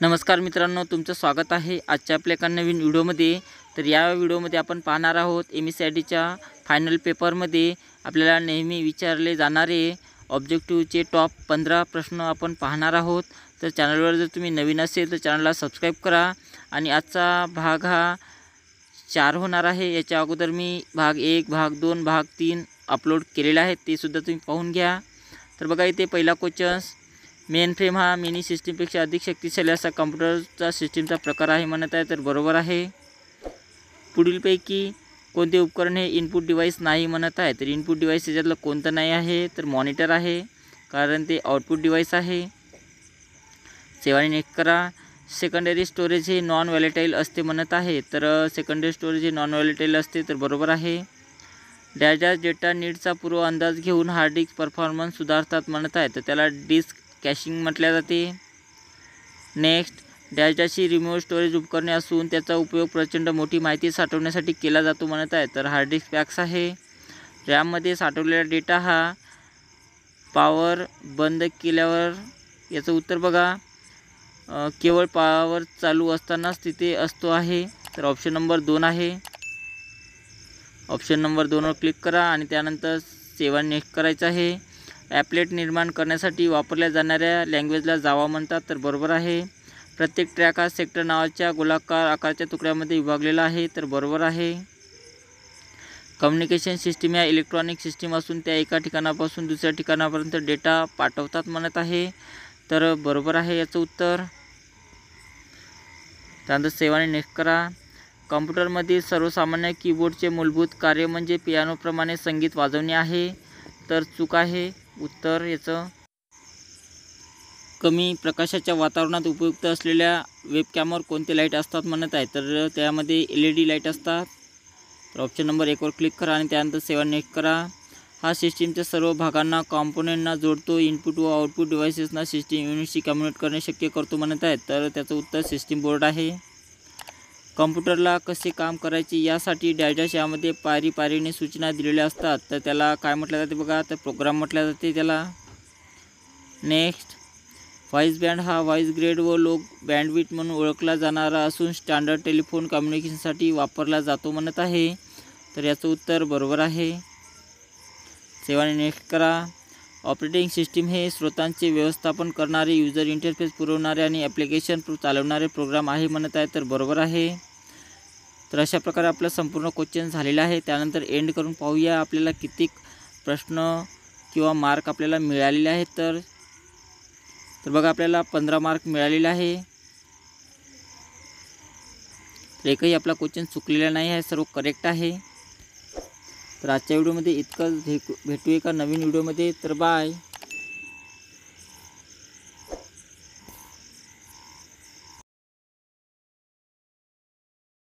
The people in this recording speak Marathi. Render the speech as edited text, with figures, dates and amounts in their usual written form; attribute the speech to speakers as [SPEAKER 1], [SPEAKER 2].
[SPEAKER 1] नमस्कार मित्रांनो, तुमचं स्वागत आहे आजच्या आपल्या एका नवीन व्हिडिओमध्ये। तर या व्हिडिओमध्ये आपण पाहणार आहोत MSCITच्या फायनल पेपरमध्ये आपल्याला नेहमी विचारले जाणारे ऑब्जेक्टिव्हचे टॉप 15 प्रश्न आपण पाहणार आहोत। तर चॅनलवर जर तुम्ही नवीन असेल तर चॅनलला सबस्क्राइब करा। आणि आजचा भाग हा 4 होणार आहे। याच्या अगोदर मी भाग 1, भाग 2, भाग 3 अपलोड केलेले आहेत, ते सुद्धा तुम्ही पाहून घ्या। तर बघा, इथे पहिला क्वेश्चन, मेन फ्रेम हा मिनी सिस्टीमपेक्षा अधिक शक्तिशाली असा कॉम्प्युटरचा सिस्टीमचा प्रकार आहे म्हणत आहे, तर बरोबर आहे। पुढीलपैकी कोणते उपकरण हे इनपुट डिव्हाइस नाही म्हणत आहे, तर इनपुट डिव्हाइस याच्यातलं कोणतं नाही आहे, तर मॉनिटर आहे, कारण ते आउटपुट डिव्हाइस आहे। सेवाने नेक्स्ट करा। सेकंडरी स्टोरेज हे नॉन व्हॉलेटाईल असते म्हणत आहे, तर सेकंडरी स्टोरेज हे नॉन व्हॉलेटाईल असते, तर बरोबर आहे। डॅश डेटा नीडचा पूर्व अंदाज घेऊन हार्ड डिस्क परफॉर्मन्स सुधारतात म्हणत आहे, तर त्याला डिस्क कॅशिंग म्हटले जाते। नेक्स्ट, डॅश ही रिमोट स्टोरेज उपकरणे असून त्याचा उपयोग प्रचंड मोठी माहिती साठवण्यासाठी केला जातो म्हणत आहे, तर हार्ड डिस्क पॅक्स आहे। रॅममध्ये साठवलेला डेटा हा पॉवर बंद केल्यावर, याचं उत्तर बघा, केवळ पॉवर चालू असतानाच तिथे असतो आहे, तर ऑप्शन नंबर 2 आहे। ऑप्शन नंबर 2 वर क्लिक करा आणि त्यानंतर सेवा नेक्स्ट करायचं आहे। ॲपलेट निर्माण करण्यासाठी वापरल्या जाणाऱ्या लँग्वेजला जावा म्हणतात, तर बरोबर आहे। प्रत्येक ट्रॅक हा सेक्टर नावाच्या गोलाकार आकाराच्या तुकड्यामध्ये विभागलेला आहे, तर बरोबर आहे। कम्युनिकेशन सिस्टीम या इलेक्ट्रॉनिक सिस्टीम असून त्या एका ठिकाणापासून दुसऱ्या ठिकाणापर्यंत डेटा पाठवतात म्हणत आहे, तर बरोबर आहे याचं उत्तर। त्यानंतर सेवाने नेक्स्ट करा। कॉम्प्युटरमधील सर्वसामान्य कीबोर्डचे मूलभूत कार्य म्हणजे पियानोप्रमाणे संगीत वाजवणे आहे, तर चूक आहे उत्तर याचं। कमी प्रकाशाच्या वातावरणात उपयुक्त असलेल्या वेबकॅमवर कोणते लाईट असतात म्हणत आहे, तर त्यामध्ये LED लाईट असतात, तर ऑप्शन नंबर 1 वर क्लिक करा आणि त्यानंतर सेवा नेक्स्ट करा। हा सिस्टीमच्या सर्व भागांना कॉम्पोनंटना जोडतो, इनपुट व आउटपुट डिव्हाइसेसना सिस्टीम युनिटशी कम्युनिकेट करणे शक्य करतो म्हणत आहे, तर त्याचं उत्तर सिस्टीम बोर्ड आहे। कॉम्प्युटरला कसे काम करायचे यासाठी डॅश यामध्ये पायरीने सूचना दिलेल्या असतात, तर त्याला काय म्हटलं जाते बघा, तर प्रोग्राम म्हटलं जाते त्याला। नेक्स्ट, व्हॉइस बँड हा व्हॉइस ग्रेड व लो बँडविड्थ म्हणून ओळखला जाणारा असून स्टँडर्ड टेलिफोन कम्युनिकेशनसाठी वापरला जातो म्हणत आहे, तर याचं उत्तर बरोबर आहे। सेवाने नेक्स्ट करा। ऑपरेटिंग सिस्टीम हे स्रोतांचे व्यवस्थापन करणारे, यूजर इंटरफेस पुरवणारे आणि ॲप्लिकेशन चालवणारे प्रोग्राम आहे म्हणत आहे, तर बरोबर आहे। तर अशा प्रकारे आपला संपूर्ण क्वेश्चन झालेला आहे। त्यानंतर एंड करून पाहूया आपल्याला किती प्रश्न किंवा मार्क आपल्याला मिळालेले आहेत, तर बघा, आपल्याला 15 मार्क मिळालेले आहे। एकही आपला क्वेश्चन चुकलेला नाही आहे, सर्व करेक्ट आहे। तर आजच्या व्हिडिओमध्ये इतकंच, भेटू एका नवीन व्हिडिओमध्ये, तर बाय।